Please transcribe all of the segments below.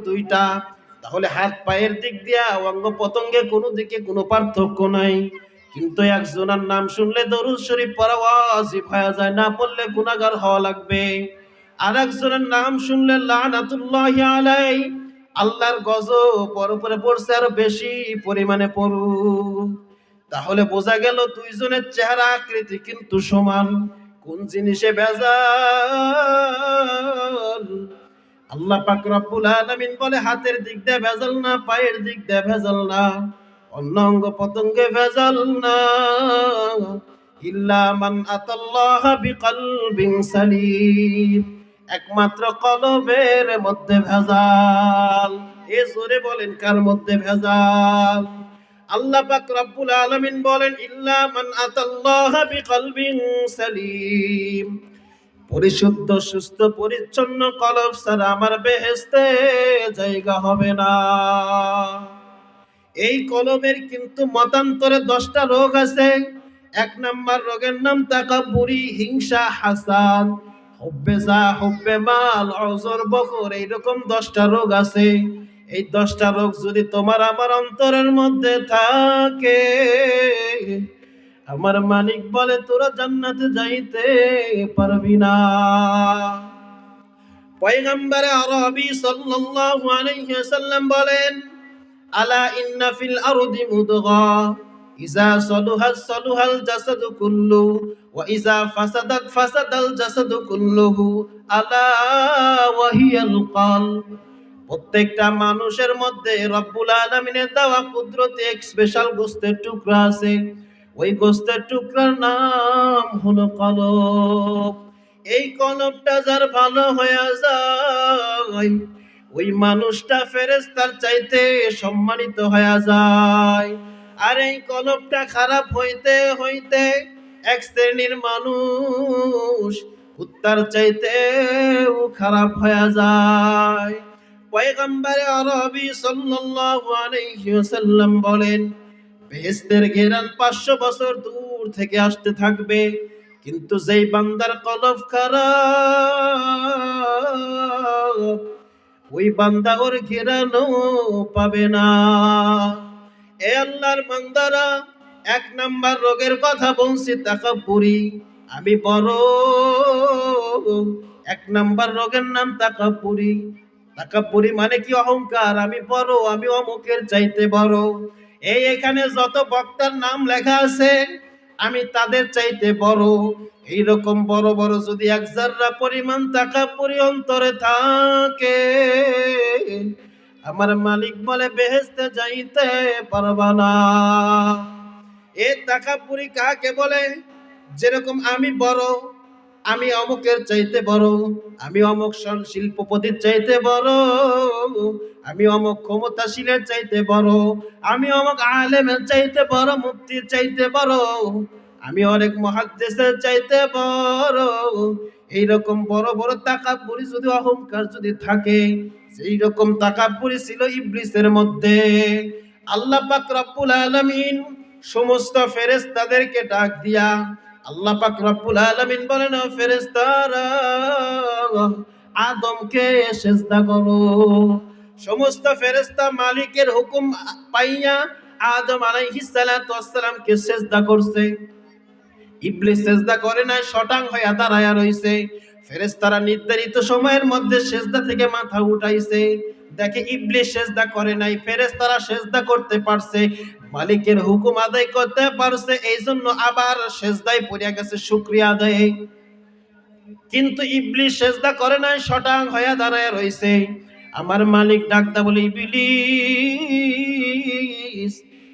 দুইটা, তাহলে হাত পায়ের দিক দিয়া অঙ্গ প্রত্যঙ্গে কোনো দিকে কোনো পার্থক্য নাই। কিন্তু একজনের নাম শুনলে দরুদ শরীফ পড়া ওয়াজিব হয়ে যায়, না পড়লে গুনাহগার হওয়া লাগবে। আর একজনের নাম শুনলে লানাতুল্লাহি আলাইহি, আল্লাহর গজব ওর উপরে পড়ছে, আরো বেশি পরিমাণে পড়ুক। তাহলে বোঝা গেল দুইজনের চেহারা আকৃতি কিন্তু সমান। কোন জিনিসে ভেজাল? আল্লাহ পাক রব্বুল আলামিন বলে হাতের দিক দিয়ে ভেজাল না, পায়ের দিক দিয়ে ভেজাল না, অন্য অঙ্গ প্রত্যঙ্গে ভেজাল না। ইল্লা মান আতাল্লাহ বিকলবিন সালিম, একমাত্র কলবের মধ্যে ভেজাল। এ জোরে বলেন কার মধ্যে ভেজাল? আল্লাহ পাক রব্বুল আলামিন বলেন ইল্লা মান আতাল্লাহ বিকলবিন সালিম, পরিশুদ্ধ সুস্থ পরিচ্ছন্ন কলব ছাড়া আমার বেহেশতে জায়গা হবে না। এই কলবের কিন্তু মতান্তরে 10টা রোগ আছে। 1 নাম্বার রোগের নাম তাকাব্বুরি, হিংসা, হাসাদ, হুব্বে যা, হুব্বে মাল, অজর, বখর, এইরকম 10টা রোগ আছে। এই 10টা রোগ যদি তোমার আমার অন্তরের মধ্যে থাকে, আমার মালিক বলে তোরা জান্নাতে যাইতে পারবি না। পয়গম্বরে আরবি সাল্লাল্লাহু আলাইহি ওয়াসাল্লাম বলেন আলা ইন্না ফিল আরদি মুদগা ইযা সালুহাত সালুহাল জাসাদু কুল্লু ওয়া ইযা ফাসাদাত ফাসাদাল জাসাদু কুল্লুহু আলা ওয়া হিয়াল কলব। প্রত্যেকটা মানুষের মধ্যে রব্বুল আলামিনের দেওয়া কুদরতে এক স্পেশাল গোস্তের টুকরা আছে। ওই গোস্তের টুকরার নাম হলো কলব। এই কলবটা যার ভালো হয়ে যায়, ওই মানুষটা ফেরেশতার চাইতে সম্মানিত হয়ে যায়। আর এই কলবটা খারাপ হইতে হইতে এক শ্রেণীর মানুষ কুত্তার চাইতেও খারাপ হয়ে যায়। পয়গম্বরে আরবি সাল্লাল্লাহু আলাইহি ওয়াসাল্লাম বলেন বেহেশতের ঘেরান 500 বছর দূর থেকে আসতে থাকবে, কিন্তু যেই বান্দার কলব খারাপ, ওই বান্দা ওর ঘেরানো পাবে না। এ আল্লাহর বান্দারা, 1 নাম্বার রোগের কথা বলছি তাকাব্বুরি, আমি বড়। 1 নাম্বার রোগের নাম তাকাব্বুরি। তাকাব্বুরি মানে কি? অহংকার। আমি বড়, আমি অমুকের চাইতে বড়। এখানে যত বক্তার নাম লেখা আছে আমি তাদের চাইতে বড়। এইরকম বড় বড় যদি 1 জাররা পরিমাণ তাকাব্বুরি অন্তরে থাকে, আমার মালিক বলে বেহেশতে যাইতে পারবা না। এ তাকাব্বুরি কাকে বলে? যেরকম আমি বড়, আমি অমুকের চাইতে বড়, আমি অমুক শিল্পপতির চাইতে বড়, আমি অমুক ক্ষমতাশীলের চাইতে বড়, আমি অমুক আলেমের চাইতে বড়, মুফতির চাইতে বড়, আমি অনেক মুহাদ্দিসের চাইতে বড়। এইরকম বড় বড় তাকাব্বুরি যদি, অহংকার যদি থাকে, সেই রকম তাকাব্বুরি ছিল ইবলিসের মধ্যে। আল্লাহ পাক রব্বুল আলামিন সমস্ত ফেরেশতাদেরকে ডাক দিয়া আল্লাহ পাক রব্বুল আলামিন বলেন ও ফেরেশতারা আদমকে সিজদা করো। সমস্ত ফেরেশতা মালিকের হুকুম পাইয়া আদম আলাইহিস সালাতু ওয়াস সালামকে সিজদা করছে। ইবলিস সিজদা করে না, শটাং হয়ে দাঁড়ায়া রইছে। ফেরেশতারা নির্ধারিত সময়ের মধ্যে সিজদা থেকে মাথা উঠাইছে, দেখে ইবলিস সিজদা করে নাই, ফেরেশতারা সিজদা করতে পারছে, মালিকের হুকুম আদায় করতে পারছে, এইজন্য আবার সিজদায় পড়ে গেছে শুকরিয়া আদায়। কিন্তু ইবলিস সিজদা করে নাই, শটাং হয়ে দাঁড়ায়া রইছে। আমার মালিক ডাকদা বলে ইবলিস,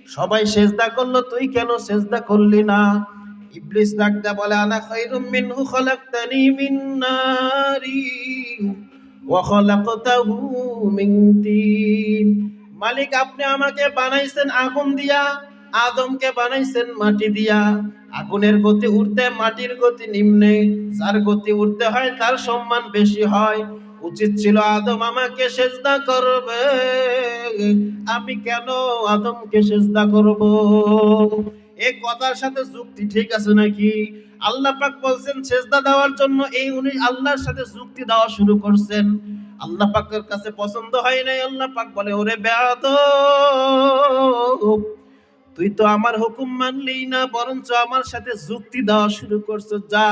সবাই সিজদা করলো, তুই কেন সিজদা করলি না? ইবলিস ডাকদা বলে আনা খায়রুম মিনহু খলাকতানি মিন নারি ওয়া খলাকতাহু মিন তিন। মালিক আপনি আমাকে বানাইছেন আগুন দিয়া, আদমকে বানাইছেন মাটি দিয়া। আগুনের গতি ঊর্ধ্বে, মাটির গতি নিম্নে, যার গতি ঊর্ধ্বে হয় তার সম্মান বেশি হয়। উচিত ছিল আদম আমাকে সিজদা করবে, আমি কেন আদমকে সিজদা করব? এই কথার সাথে যুক্তি ঠিক আছে নাকি? আল্লাহ পাক বলছেন সিজদা দেওয়ার জন্য, এই উনি আল্লাহর সাথে যুক্তি দেওয়া শুরু করছেন। আল্লাহ পাকের কাছে পছন্দ হয় নাই। আল্লাহ পাক বলে, ওরে বেয়াদব, তুই তো আমার হুকুম মানলি না, বরঞ্চ আমার সাথে যুক্তি দেওয়া শুরু করছো। যা,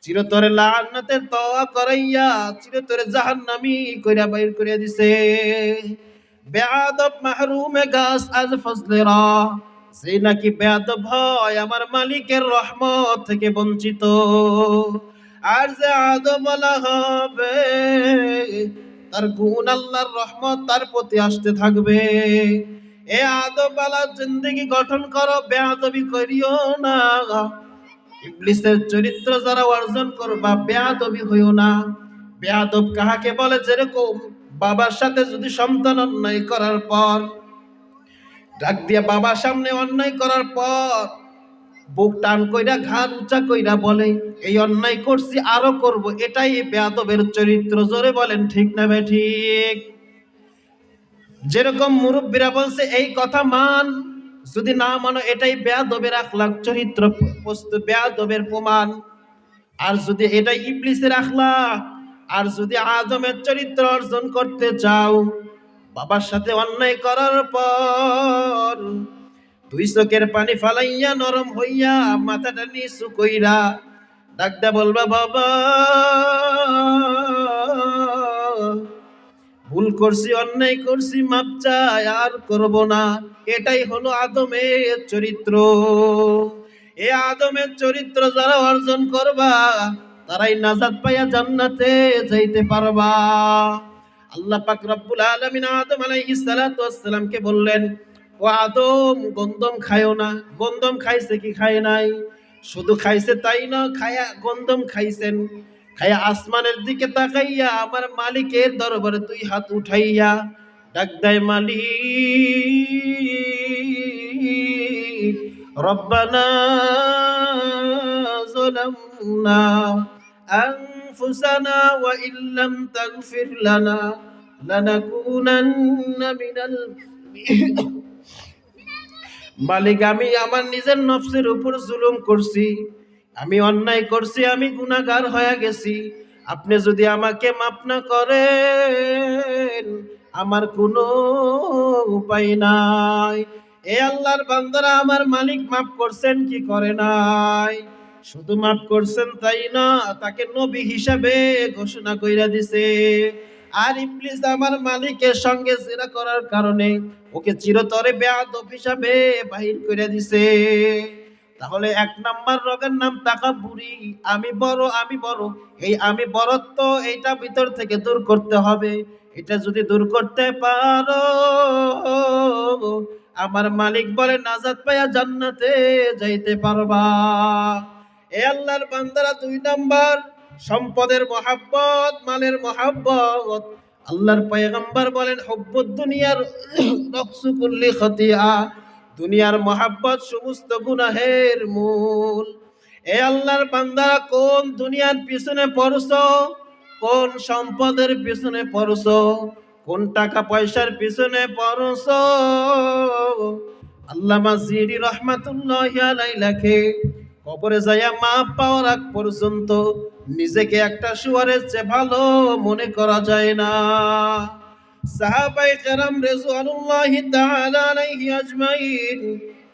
চিরতরে লাআনাতের তওয়া করাইয়া চিরতরে জাহান্নামী কইরা বাইর কইরা দিছে। বেয়াদব মাহরুমে গাছ আজ ফজলেরা, যে নাকি বেয়াদব হয় আমার মালিকের রহমত থেকে বঞ্চিত। আর যে আদব বলা হবে, তার গুণ আল্লাহর রহমত তার প্রতি আসতে থাকবে। এ আদব বালা জিন্দেগি গঠন করো, বেয়াদবি করিও না। ইবলিসের চরিত্র যারা অর্জন করবা, বেয়াদবি হইও না। বেয়াদব কাহাকে বলে? যেরকম বাবার সাথে যদি সন্তান অন্যায় করার পর ডাক দিয়া বাবার সামনে অন্যায় করার পর বুক টান কইরা ঘাড় উঁচা কইরা বলে, এই অন্যায় করছি আরো করব, এটাই বেয়াদবের চরিত্র। জোরে বলেন ঠিক না ঠিক? যেরকম মুরব্বীরা বলছে এই কথা মান, যদি না মানো এটাই বেয়াদবের আখলাক চরিত্র, বেয়াদবের প্রমাণ। আর যদি এটাই ইবলিসের আখলাক, আর যদি আদমের চরিত্র অর্জন করতে চাও, বাবার সাথে অন্যায় করার পর দুই চোখের পানি ফালাইয়া নরম হইয়া মাথাটা নিচু কইরা ডাকদা বলবা, বাবা ভুল করছি, অন্যায় করছি, মাপ চাই, আর করব না। এটাই হলো আদমের চরিত্র। এ আদমের চরিত্র যারা অর্জন করবা, তারাই নাজাত পাইয়া জান্নাতে যাইতে পারবা। আল্লাহ পাক রব্বুল আলামিন আদম আলাইহিস সালাতু ওয়াস সালামকে বললেন, ও আদম, গন্ধম খায়ও না। গন্ধম খাইছে কি খায় নাই? শুধু খাইছে তাই না, খায়া গন্ধম খাইছেন। খায়া আসমানের দিকে তাকাইয়া আমার মালিকের দরবারে দুই হাত উঠাইয়া ডাক দেয়, মালিক রব্বানা যালামনা আনফুসানা ওয়া ইল্লাম তাগফির লানা লানাকুনান্না মিনাল মালিক, আমি আমার নিজের নফসের উপর জুলুম করছি, আমি অন্যায় করছি, আমি গুনাহগার হয়ে গেছি। আপনি যদি আমাকে মাফ না করেন, আমার কোনো উপায় নাই। এ আল্লাহর বান্দারা, আমার মালিক মাফ করছেন কি করে নাই? শুধু মাফ করছেন তাই না, তাকে নবী হিসাবে ঘোষণা কইরা দিছে। আর ইবলিস আমার মালিকের সঙ্গে জিনা করার কারণে ওকে চিরতরে বেয়াদব হিসাবে বাহির করে দিছে। তাহলে এক নাম্বার রোগের নাম তাকাব্বুরি, আমি বড়, আমি বড়। এই আমি বড়ত্ব, এইটা ভিতর থেকে দূর করতে হবে। এটা যদি দূর করতে পারো, আমার মালিক বলে নাজাত পাইয়া জান্নাতে যাইতে পারবা। এ আল্লাহর বান্দারা, দুই নাম্বার সম্পদের মহাব্বত, মালের মহাব্বত। আল্লাহর পয়গম্বর বলেন, হুব্বুদ দুনিয়ার রাকসু কুল্লি খাতিয়া, দুনিয়ার মহাব্বত সমস্ত গুনাহের মূল। এ আল্লাহর বান্দারা, কোন দুনিয়ার পিছনে পড়ছো? কোন সম্পদের পিছনে পড়ছো? কোন টাকা পয়সার পিছনে পড়ছো? আল্লামা জিরি রহমাতুল্লাহি আলাইহি লেখে, কবরে যাইয়া মাপ পাওয়ার আগ পর্যন্ত নিজেকে একটা শুয়ারের চেয়ে ভালো মনে করা যায় না। সাহাবায়ে কেরাম রিজওয়ানুল্লাহি তাআলা আলাইহি আজমাইন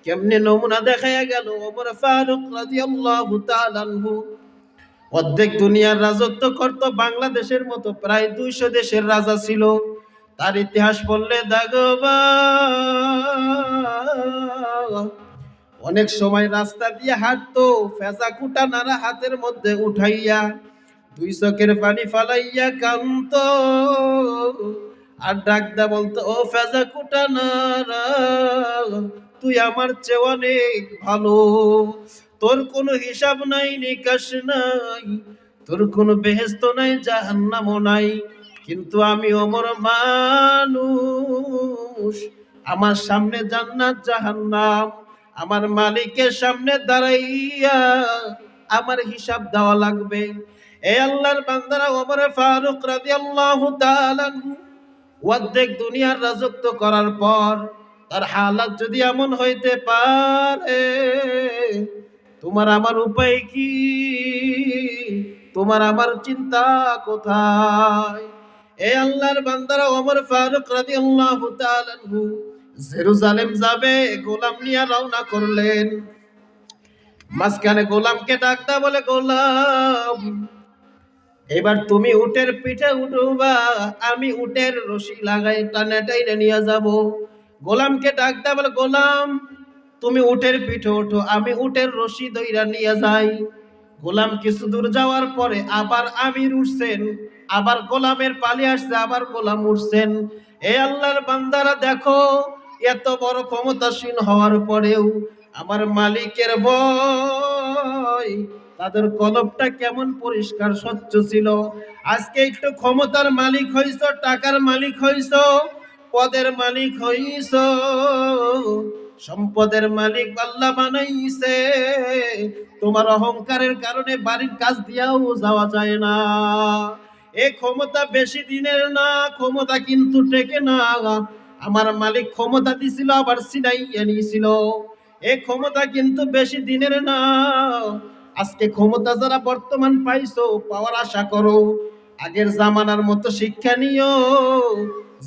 কেমনে নমুনা দেখায়া গেল। ওমর ফারুক রাদিয়াল্লাহু তাআলা আনহু অর্ধেক দুনিয়ার রাজত্ব করত, বাংলাদেশের মতো প্রায় 200 দেশের রাজা ছিল। তার ইতিহাস পড়লে দাগবা, অনেক সময় রাস্তা দিয়ে হাঁটতো, ফেজা কুটা নাড়া হাতের মধ্যে উঠাইয়া দুই চোখের পানি ফালাইয়া কান্ত আর ডাকদা বলতো, ও ফেজা কুটা নাড়া, তুই আমার চেয়ে অনেক ভালো। তোর কোনো হিসাব নাই, নিকাশ নাই, তোর কোনো বেহেশত নাই, জাহান্নামও নাই। কিন্তু আমি ওমর মানুষ, আমার সামনে জান্নাত জাহান্নাম, আমার মালিকের সামনে দাঁড়াইয়া আমার হিসাব দেওয়া লাগবে। এ আল্লাহর বান্দারা, ওমর ফারুক রাদিয়াল্লাহু তাআলা অর্ধেক দুনিয়ার রাজত্ব করার পর তার হালাত যদি এমন হইতে পারে, তোমার আমার উপায় কি? তোমার আমার চিন্তা কোথায়? এ আল্লাহর বান্দারা, ওমর ফারুক রাদিয়াল্লাহু তাআলা আনহু জেরুজালেম যাবে, গোলাম নিয়ে রওনা করলেন। মাঝখানে গোলামকে ডাকতা বলে, গোলাম, এবার তুমি উটের পিঠে উঠবা, আমি উটের রশি লাগাই টানে টাইনে নিয়ে যাব। গোলামকে ডাকতা বলে, গোলাম, তুমি উটের পিঠে ওঠো, আমি উটের রশি দইরা নিয়ে যাই। গোলাম কিছু দূর যাওয়ার পরে আবার আমির উঠছেন, আবার গোলামের পালি আসছে, আবার গোলাম উঠছেন। এ আল্লাহর বান্দারা দেখো, এত বড় ক্ষমতাসীন হওয়ার পরেও আমার মালিকের ভয়, তাদের কলবটা কেমন পরিষ্কার স্বচ্ছ ছিল। আজকে একটু ক্ষমতার মালিক হইছো, টাকার মালিক হইছো, পদের মালিক হইছ, সম্পদের মালিক আল্লাহ বানাইছে, তোমার অহংকারের কারণে বাড়ির কাজ দিয়াও যাওয়া যায় না। এ ক্ষমতা বেশি দিনের না, ক্ষমতা কিন্তু টেকে না। আমার মালিক ক্ষমতা দিছিল, আবার ছিনাইয়া নিয়েছিল। এ ক্ষমতা কিন্তু বেশি দিনের না। আজকে ক্ষমতা যারা বর্তমান পাইছো, পাওয়ার আশা করো, আগের জামানার মতো শিক্ষা নিও।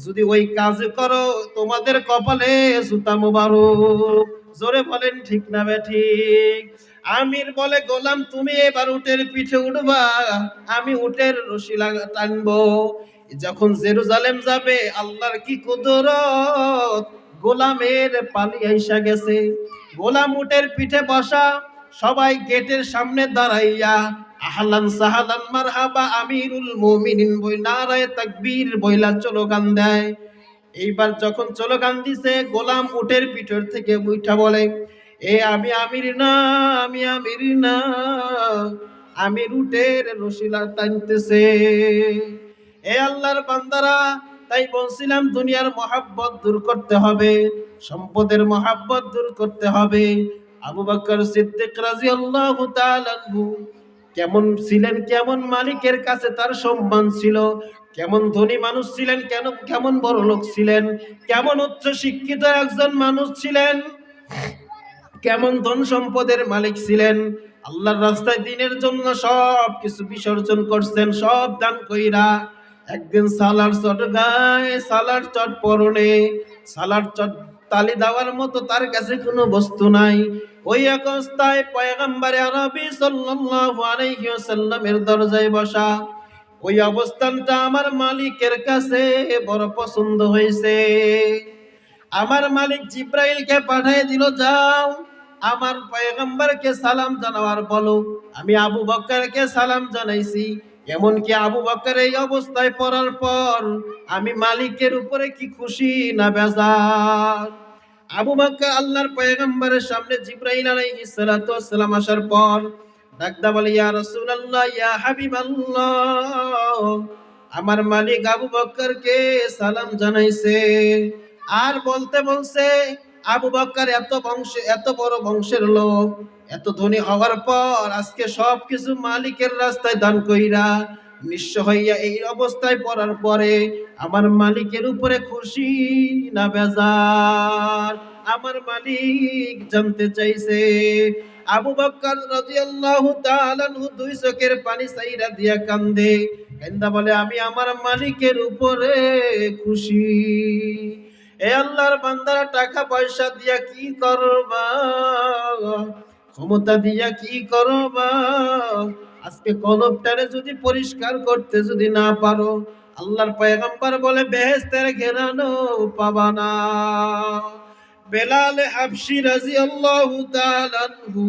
যদি ওই কাজ করো, তোমাদের কপালে জুতা মোবারক। জোরে বলেন ঠিক না বেঠিক? আমির বলে, গোলাম, তুমি এবার উটের পিঠে উঠবা, আমি উটের রশি লাগা টানবো। যখন জেরুজালেম যাবে, আল্লাহর কি কুদরত, গোলামের পালি আইসা গেছে। গোলাম উটের পিঠে বসা, সবাই গেটের সামনে দাঁড়াইয়া আহলান সাহালান মারহাবা আমিরুল মুমিনিন বই নারায়ে তাকবীর বইলা স্লোগান দেয়। এইবার যখন স্লোগান দিছে, গোলাম উটের পিঠের থেকে উঠা বলে, এ আমি আমির না, আমি আমির না, আমির উটের রশিলা টানতেছে। এ আল্লাহর বান্দারা, তাই বলছিলাম দুনিয়ার মহাব্বত দূর করতে হবে, সম্পদের মহাব্বত দূর করতে হবে। আবু বকর সিদ্দিক রাদিয়াল্লাহু তাআলা আনহু কেমন ছিলেন, কেমন মালিকের কাছে তার সম্মান ছিল, কেমন ধনী মানুষ ছিলেন, কেমন বড় লোক ছিলেন, কেমন উচ্চ শিক্ষিত একজন মানুষ ছিলেন, কেমন ধন সম্পদের মালিক ছিলেন। আল্লাহর রাস্তায় দিনের জন্য সব কিছু বিসর্জন করছেন, সব দান কইরা। একদিন সালার চট গায়ে, সালার চট পরনে, সালার চট তালি দেওয়ার মতো তার কাছে কোনো বস্তু নাই। ওই অবস্থায় পয়গম্বরে আরবি সাল্লাল্লাহু আলাইহি ওয়াসাল্লামের দরজায় বসা। ওই অবস্থানটা আমার মালিকের কাছে বড় পছন্দ হয়েছে। আমার মালিক জিব্রাইলকে পাঠিয়ে দিল, যাও আমার পয়গম্বরকে সালাম জানাওয়ার বলো আমি আবু বকরকে সালাম জানাইছি। এমনকি আবু বকর এই অবস্থায় পড়ার পর আমি মালিকের উপরে কি খুশি না বেজার। আবু বকর আল্লাহর পয়গম্বরের সামনে জিব্রাইল আলাইহিস সালাতু ওয়াস সালাম আসার পর ডাকদা বলে, ইয়া রাসূলুল্লাহ, ইয়া হাবিবাল্লাহ, আমার মালিক আবু বকরকে সালাম জানাইছে। আর বলতে বলছে, আবু বকর এত বড় বংশের লোক, এত ধনী হওয়ার পর আজকে সবকিছু মালিকের রাস্তায় দান কইরা নিঃস্ব হইয়া এই অবস্থায় পড়ার পরে আমার মালিকের উপরে খুশি না বেজার। আমার মালিক জানতে চাইছে। আবু বকর রাদিয়াল্লাহু তাআলা আনহু দুই চোখের পানি ছাইরা দিয়া কান্দে, কান্দা বলে, আমি আমার মালিকের উপরে খুশি। এ আল্লাহর বান্দারা, টাকা পয়সা দিয়া কি করবা, ক্ষমতা দিয়া কি করবা, আজকে কলবটারে যদি পরিষ্কার করতে যদি না পারো, আল্লাহর পয়গম্বর বলে বেহেশতের ঘেরানো পাবা না। বেলাল হাবশী রাদিয়াল্লাহু তাআলা আনহু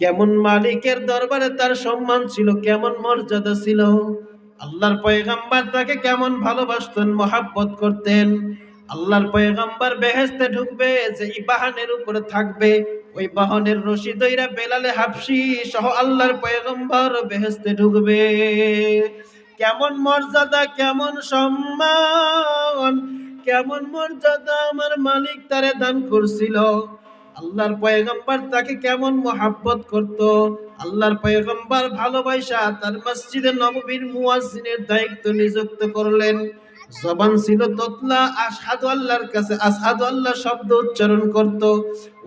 কেমন মালিকের দরবারে তার সম্মান ছিল, কেমন মর্যাদা ছিল। আল্লাহর পয়গম্বর তাকে কেমন ভালোবাসতেন, মহাব্বত করতেন। আল্লাহর পয়গম্বর বেহেশতে ঢুকবে, যে বাহনের উপরে থাকবে, ওই বাহনের রশি ধইরা বেলালে হাবশী সহ আল্লাহর পয়গম্বর বেহেশতে ঢুকবে। কেমন মর্যাদা, কেমন সম্মান, কেমন মর্যাদা আমার মালিক তারে দান করছিল। আল্লাহর পয়গম্বর তাকে কেমন মহাব্বত করত। আল্লাহর পয়গম্বর ভালোবাসা তার মসজিদে নববীর মুয়াজ্জিনের দায়িত্ব নিযুক্ত করলেন। জবান ছিল তোতলা, আশহাদু আল্লাহর কাছে আশহাদু আল্লাহ শব্দ উচ্চারণ করত।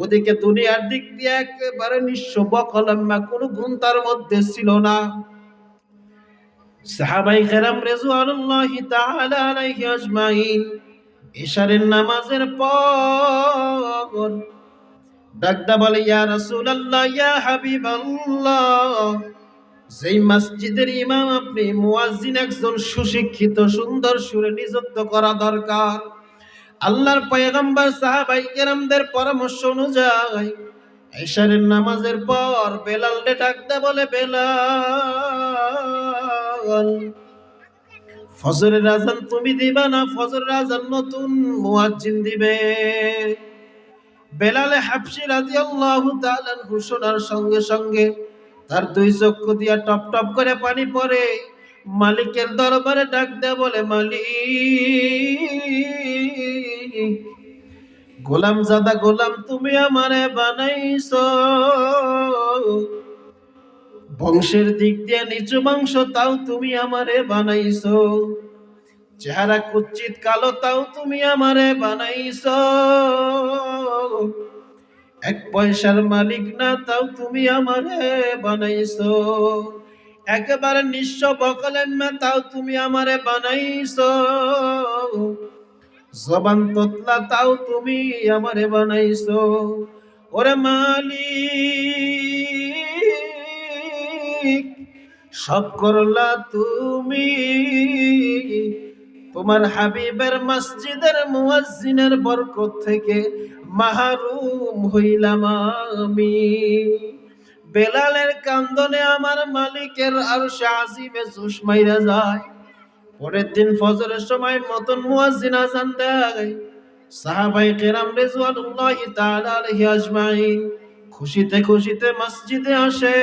ওদিকে দুনিয়ার দিক দিয়ে একেবারে নিঃস্ব, বকলম্মা, কোনো গুণ তার মধ্যে ছিল না। সাহাবাই কেরাম রিজওয়ানুল্লাহি তাআলা আলাইহি আজমাইন ইশারের নামাজের পর ডাকদা বলে, ইয়া রাসূলুল্লাহ, ইয়া হাবিবাল্লাহ, যেই মসজিদের ইমাম আপনি, মুয়াজ্জিন একজন সুশিক্ষিত সুন্দর সুরে নিযুক্ত করা দরকার। আল্লাহর পয়গম্বর সাহাবায়ে কেরামদের পরামর্শ অনুযায়ী ইশারের নামাজের পর বেলালকে ডাকদা বলে, বেলাল, ফজরের আযান তুমি দিবা না, ফজরের আযান নতুন মুয়াজ্জিন দিবে। বেলাল হাবশী রাদিয়াল্লাহু তাআলা আনহু শোনার সঙ্গে সঙ্গে তার দুই চক্ষু দিয়া টপ টপ করে পানি পড়ে। মালিকের দরবারে ডাক দেয়া বলে, মালিক, গোলাম জাদা গোলাম তুমি আমারে বানাইছো, বংশের দিক দিয়ে নিচু বংশ তাও তুমি আমারে বানাইছো, চেহারা কুচ্ছিত কালো তাও তুমি আমারে বানাইছো, এক পয়সার মালিক না তাও তুমি আমারে বানাইছো, একেবারে নিঃস্ব বকলেন না তাও তুমি আমারে বানাইছো, জবান তোতলা তাও তুমি আমারে বানাইছো। ওরে মালিক, সব করলা তুমি, তোমার হাবিবের মসজিদের মুয়াজ্জিনের বরকত থেকে মাহরুম হইলাম আমি। বেলালের কান্দনে আমার মালিকের আরশে আজিমে জুস মাইরা যায়। পরের দিন ফজরের সময় মতন মুয়াজ্জিন আযান দেয়। সাহাবায়ে কেরাম রিজওয়ানুল্লাহি তাআলা আলাইহি আজমাইন খুশিতে খুশিতে মসজিদে আসে।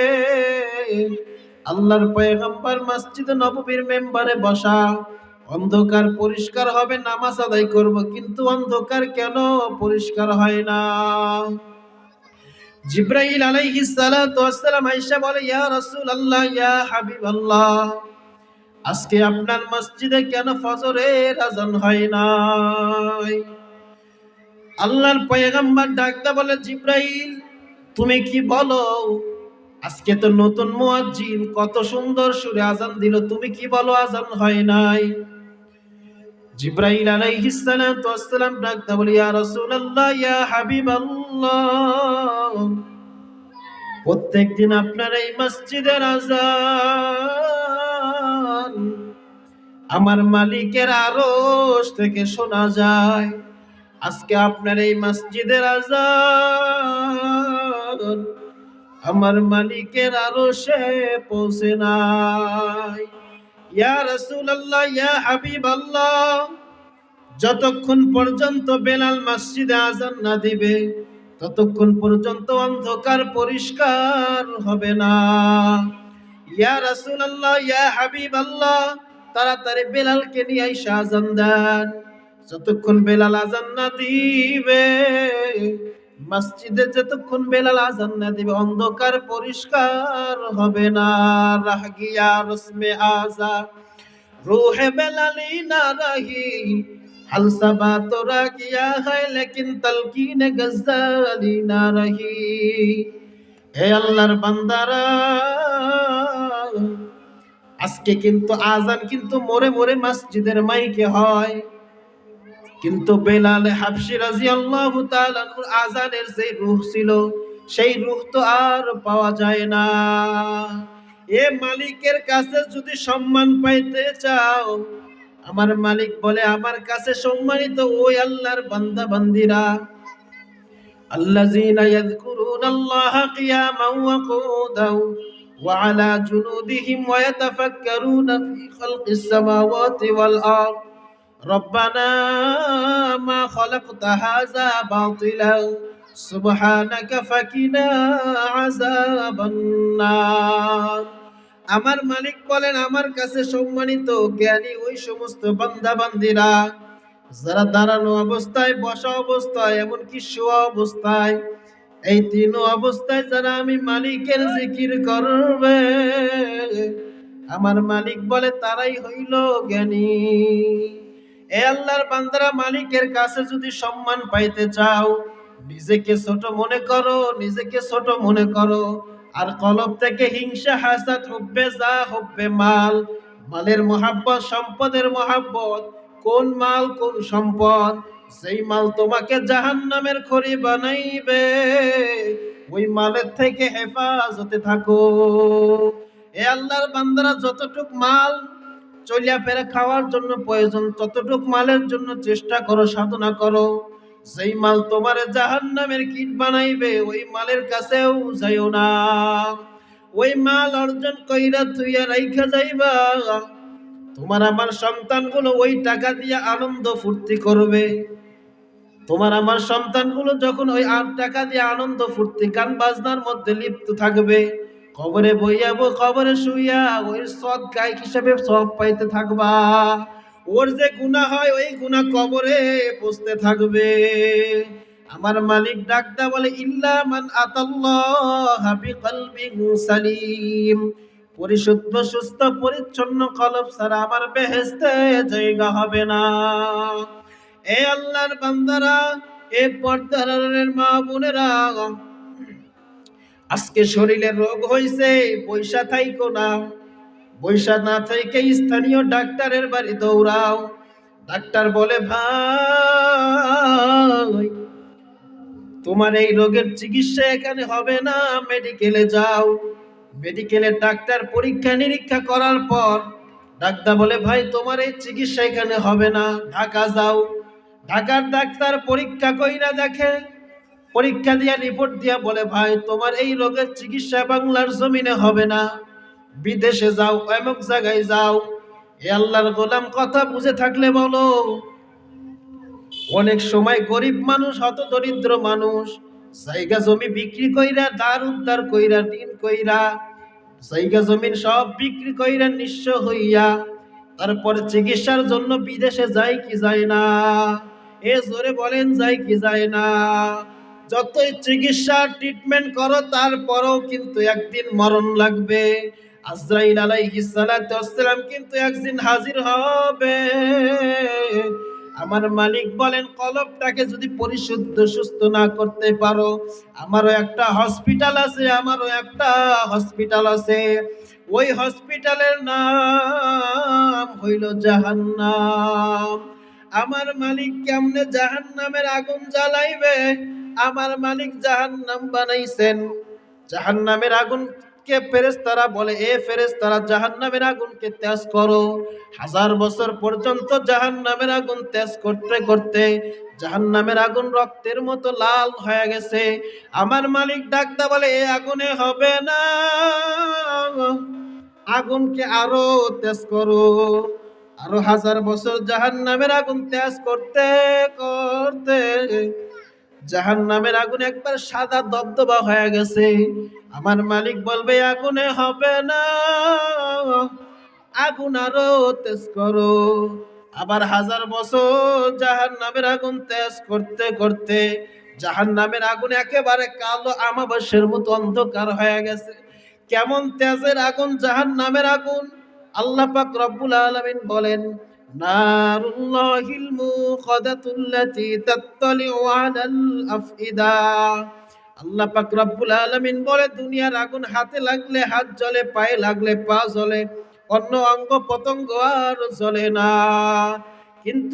আল্লাহর পয়গম্বর মসজিদে নববীর মেম্বারে বসা। অন্ধকার পরিষ্কার হবে, নামাজ আদায় করব, কিন্তু অন্ধকার কেন পরিষ্কার হয় না? জিবরাইল আলাইহিস সালাতু ওয়াস সালাম আয়েশা বলে, ইয়া রাসূলুল্লাহ, ইয়া হাবিবাল্লাহ, আজকে আপনার মসজিদে কেন ফজরের আযান হয় নাই? আল্লাহর পয়গম্বর ডাকতে বলে, জিবরাইল, তুমি কি বলো? আজকে তো নতুন মুয়াজ্জিন কত সুন্দর সুরে আযান দিল, তুমি কি বলো আযান হয় নাই? জিবরাইল আলাইহিস সালাতু ওয়াস সালাম ডাকতে বলে, ইয়া রাসূলুল্লাহ, ইয়া হাবিবাল্লাহ, প্রত্যেকদিন আপনার এই মসজিদের আযান আমার মালিকের আরশ থেকে শোনা যায়। আজকে আপনার এই মসজিদের আযান আমার মালিকের আরশে পৌঁছে নাই। ইয়া রাসূলুল্লাহ, ইয়া হাবিবাল্লাহ, যতক্ষণ পর্যন্ত বেলাল মসজিদে আযান না দিবে ততক্ষণ পর্যন্ত অন্ধকার পরিষ্কার হবে না। ইয়া রাসূলুল্লাহ, ইয়া হাবিবাল্লাহ, তাড়াতাড়ি বেলালকে নিয়ে আইসা আযান দেন। যতক্ষণ বেলাল আযান না দিবে মসজিদে, যতক্ষণ বেলাল আযান না দিবে অন্ধকার পরিষ্কার হবে না। রাহ গিয়া রসমে আযা রূহে বেলালি না রহি, হাল সাবা তোরা কিয়া है लेकिन तलकीन गज़ाली ना रही। হে আল্লাহর বান্দারা, আজকে কিন্তু আযান কিন্তু মোরে মোরে মসজিদের মাইকে হয়, কিন্তু বেলাল হাবশী রাদিয়াল্লাহু তাআলা আনহুর আযানের যে রূহ ছিল সেই রূহ তো আর পাওয়া যায় না। এ মালিকের কাছে যদি সম্মান পাইতে চাও, আমার মালিক বলে, আমার কাছে সম্মানিত ওই আল্লাহর বান্দা বান্দিরা, আল্লাযীনা ইয়াযকুরুনাল্লাহা কিয়ামান ওয়া কুউদান ওয়া আলা জুনুদিহিম ওয়া ইয়াতাফাক্কারুনা ফি খালকিস সামাওয়াতি ওয়াল আরদ রব্বানা মা খালাকতা হাযা বাতিলান সুবহানাকা ফাকিনা আযাবান নার। আমার মালিক বলেন, আমার কাছে সম্মানিত জ্ঞানী ওই সমস্ত বান্দা বান্দিরা যারা দাঁড়ানো অবস্থায়, বসা অবস্থায়, এমনকি শোয়া অবস্থায়, এই তিন অবস্থায় যারা আমি মালিকের জিকির করবে, আমার মালিক বলে তারাই হইল জ্ঞানী। এ আল্লাহর বান্দারা, মালিকের কাছে যদি সম্মান পাইতে চাও, নিজেকে ছোট মনে করো, নিজেকে ছোট মনে করো, আর কলব থেকে হিংসা, হাসাদ, হুব্বে যা, হুব্বে মাল, মালের মহাব্বত, সম্পদের মহাব্বত। কোন মাল, কোন সম্পদ? যেই মাল তোমাকে জাহান্নামের খড়ি বানাইবে, ওই মালের থেকে হেফাজতে থাকো। এ আল্লাহর বান্দারা, যতটুক মাল চলিয়া ফেরা খাওয়ার জন্য প্রয়োজন, ততটুক মালের জন্য চেষ্টা করো, সাধনা করো। যেই মাল তোমার জাহান্নামের কীট বানাইবে, ওই মালের কাছেও যাইও না। ওই মাল অর্জন কইরা তুইয়া রাইখা যাইবা। তোমার আমার সন্তানগুলো ওই টাকা দিয়ে আনন্দ ফুর্তি করবে। তোমার আমার সন্তানগুলো যখন ওই 8 টাকা দিয়ে আনন্দ ফুর্তি গান বাজনার মধ্যে লিপ্ত থাকবে, কবরে বইয়াবো, কবরে শুইয়া ওই সদকায় হিসাবে সব পাইতে থাকবা। ওর যে গুনাহ হয়, ওই গুনাহ কবরে পৌঁছতে থাকবে। আমার মালিক ডাকদা বলে, ইল্লা মান আতাল্লাহ বিকলবিন সালিম। পরিশুদ্ধ, সুস্থ, পরিচ্ছন্ন কলব ছাড়া আমার বেহেশতে জায়গা হবে না। এ আল্লাহর বান্দারা, এ পর্দারের মা বোনেরা, আজকে শরীরে রোগ হইছে, পয়সা থাইকো না। পয়সা না থেকে স্থানীয় ডাক্তারের বাড়ি দৌড়াও। ডাক্তার বলে, ভাই তোমার এই রোগের চিকিৎসা এখানে হবে না, মেডিকেলে যাও। মেডিকেলের ডাক্তার পরীক্ষা নিরীক্ষা করার পর ডাক্তার বলে, ভাই তোমার এই চিকিৎসা এখানে হবে না, ঢাকা যাও। ঢাকার ডাক্তার পরীক্ষা কইরা দেখে, পরীক্ষা দিয়া রিপোর্ট দিয়া বলে, ভাই তোমার এই রোগের চিকিৎসা বাংলার জমিনে হবে না, বিদেশে যাও, অমুক জায়গায় যাও। এ আল্লাহর গোলাম, কথা বুঝে থাকলে বলো। অনেক সময় গরিব মানুষ, হত দরিদ্র মানুষ জায়গা জমি বিক্রি কইরা, দার উদ্ধার কইরা, ঋণ কইরা, জায়গা জমিন সব বিক্রি কইরা নিঃস্ব হইয়া তারপরে চিকিৎসার জন্য বিদেশে যায় কি যায় না? এ জোরে বলেন, যায় কি যায় না? যতই চিকিৎসা ট্রিটমেন্ট করো, তারপরেও কিন্তু একদিন মরণ লাগবে। আজরাইল আলাইহিস সালাতু ওয়াস সালাম কিন্তু একদিন হাজির হবে। আমার মালিক বলেন, কলবটাকে যদি পরিশুদ্ধ, সুস্থ না করতে পারো, আমারও একটা হসপিটাল আছে, আমারও একটা হসপিটাল আছে। ওই হসপিটালের নাম হইল জাহান্নাম। আমার মালিক কেমনে জাহান্নামের আগুন জ্বালাইবে? আমার মালিক জাহান্নাম বানাইছেন। জাহান্নামের আগুন কে ফেরেশতারা বলে, এ ফেরেশতারা জাহান্নামের আগুনকে তেজ করো। 1000 বছর পর্যন্ত জাহান্নামের আগুন তেজ করতে করতে জাহান্নামের আগুন রক্তের মতো লাল হয়ে গেছে। আমার মালিক ডাকদা বলে, এ আগুনে হবে না, আগুনকে আরো তেজ করো। আরো 1000 বছর জাহান্নামের আগুন তেজ করতে করতে জাহান্নামের আগুন একবার সাদা দবদবা হয়ে গেছে। আমার মালিক বলবে, আগুনে হবে না, আগুন আরো তেজ করো। আবার 1000 বছর জাহান্নামের আগুন তেজ করতে করতে জাহান্নামের আগুন একেবারে কালো আমাবাসের মতো অন্ধকার হয়ে গেছে। কেমন তেজের আগুন জাহান্নামের আগুন! আল্লাহ পাক রব্বুল আলামিন বলেন, নারুল্লাহিল মুখাদাতুল্লাতী তাত্তালিউ আলাল আফইদা। আল্লাহ পাক রব্বুল আলামিন বলে, দুনিয়ার আগুন হাতে লাগলে হাত জ্বলে, পায়ে লাগলে পা জ্বলে, অন্য অঙ্গ প্রত্যঙ্গ আর জ্বলে না। কিন্তু